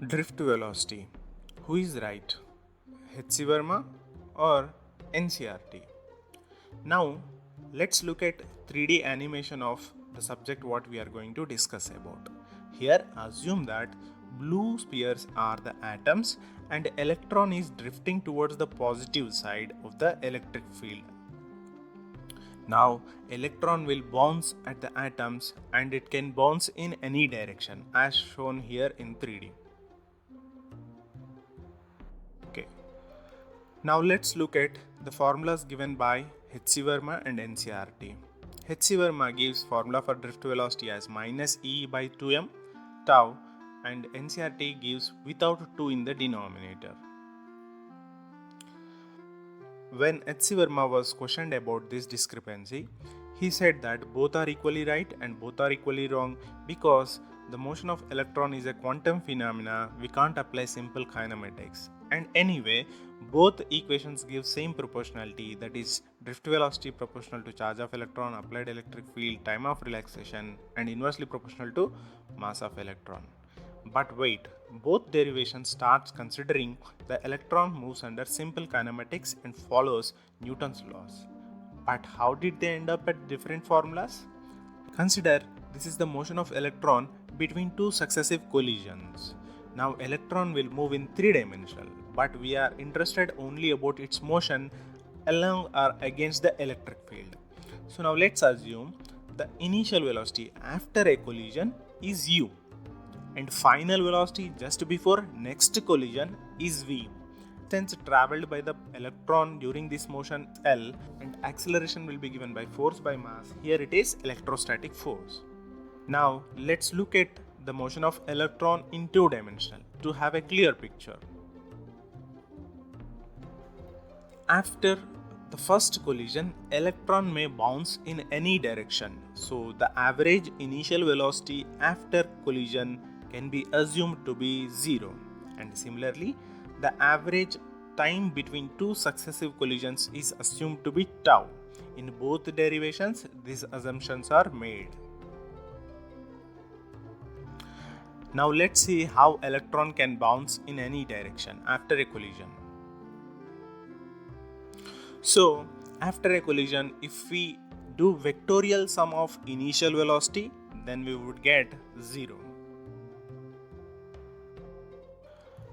Drift velocity. Who is right? H.C. Verma or NCRT? Now, let's look at 3D animation of the subject what we are going to discuss about. Here, assume that blue spheres are the atoms and electron is drifting towards the positive side of the electric field. Now, electron will bounce at the atoms and it can bounce in any direction as shown here in 3D. Okay. Now let's look at the formulas given by H.C. Verma and NCRT. H.C. Verma gives formula for drift velocity as minus e by 2m tau and NCRT gives without 2 in the denominator. When H.C. Verma was questioned about this discrepancy, he said that both are equally right and both are equally wrong because the motion of electron is a quantum phenomena, we can't apply simple kinematics. And anyway, both equations give same proportionality, that is drift velocity proportional to charge of electron, applied electric field, time of relaxation, and inversely proportional to mass of electron. But wait, both derivations starts considering the electron moves under simple kinematics and follows Newton's laws. But how did they end up at different formulas? Consider this is the motion of electron between two successive collisions. Now electron will move in 3-dimensional, but we are interested only about its motion along or against the electric field. So now let's assume the initial velocity after a collision is u and final velocity just before next collision is v. Since traveled by the electron during this motion L and acceleration will be given by force by mass, here it is electrostatic force. Now let's look at the motion of electron in 2-dimensional to have a clear picture. After the first collision, electron may bounce in any direction. So the average initial velocity after collision can be assumed to be 0. And similarly, the average time between two successive collisions is assumed to be tau. In both derivations, these assumptions are made. Now let's see how electron can bounce in any direction after a collision. So, after a collision, if we do vectorial sum of initial velocity, then we would get 0.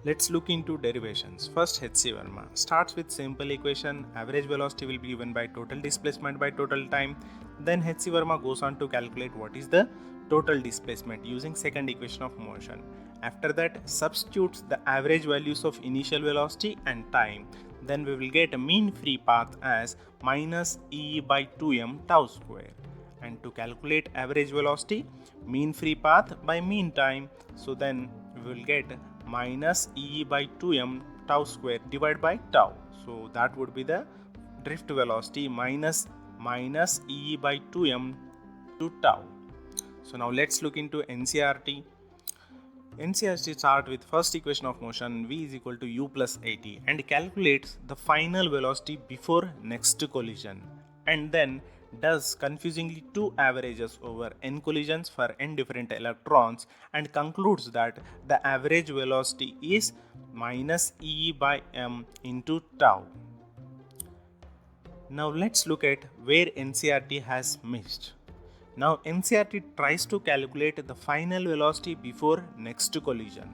Let's look into derivations. First, H.C. Verma starts with simple equation, average velocity will be given by total displacement by total time. Then H.C. Verma goes on to calculate what is the total displacement using second equation of motion. After that, substitutes the average values of initial velocity and time. Then we will get a mean free path as minus e by 2m tau square. And to calculate average velocity, mean free path by mean time. So then we will get minus e by 2m tau square divided by tau. So that would be the drift velocity minus e by 2m to tau. So now let's look into NCRT. NCRT starts with first equation of motion v is equal to u plus at and calculates the final velocity before next collision and then does confusingly two averages over n collisions for n different electrons and concludes that the average velocity is minus e by m into tau. Now let's look at where NCRT has missed. Now NCRT tries to calculate the final velocity before next collision,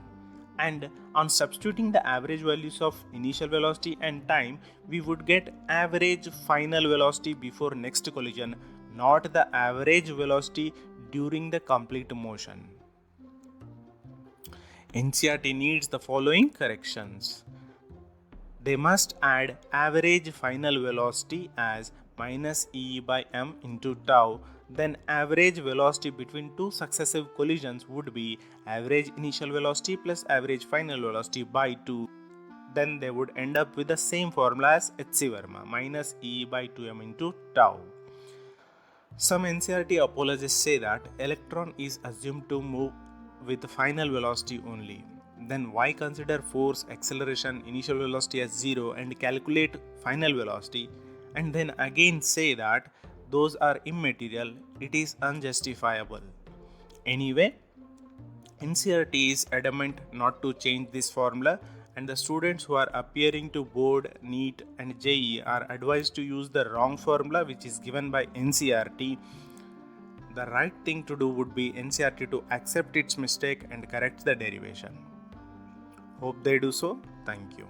and on substituting the average values of initial velocity and time, we would get average final velocity before next collision, not the average velocity during the complete motion. NCRT needs the following corrections. They must add average final velocity as minus e by m into tau. Then average velocity between two successive collisions would be average initial velocity plus average final velocity by 2. Then they would end up with the same formula as H.C. Verma, minus e by 2m into tau. Some NCRT apologists say that electron is assumed to move with the final velocity only. Then why consider force, acceleration, initial velocity as 0 and calculate final velocity, and then again say that those are immaterial, it is unjustifiable. Anyway, NCERT is adamant not to change this formula, and the students who are appearing to board, NEET, and JEE are advised to use the wrong formula which is given by NCERT. The right thing to do would be NCERT to accept its mistake and correct the derivation. Hope they do so. Thank you.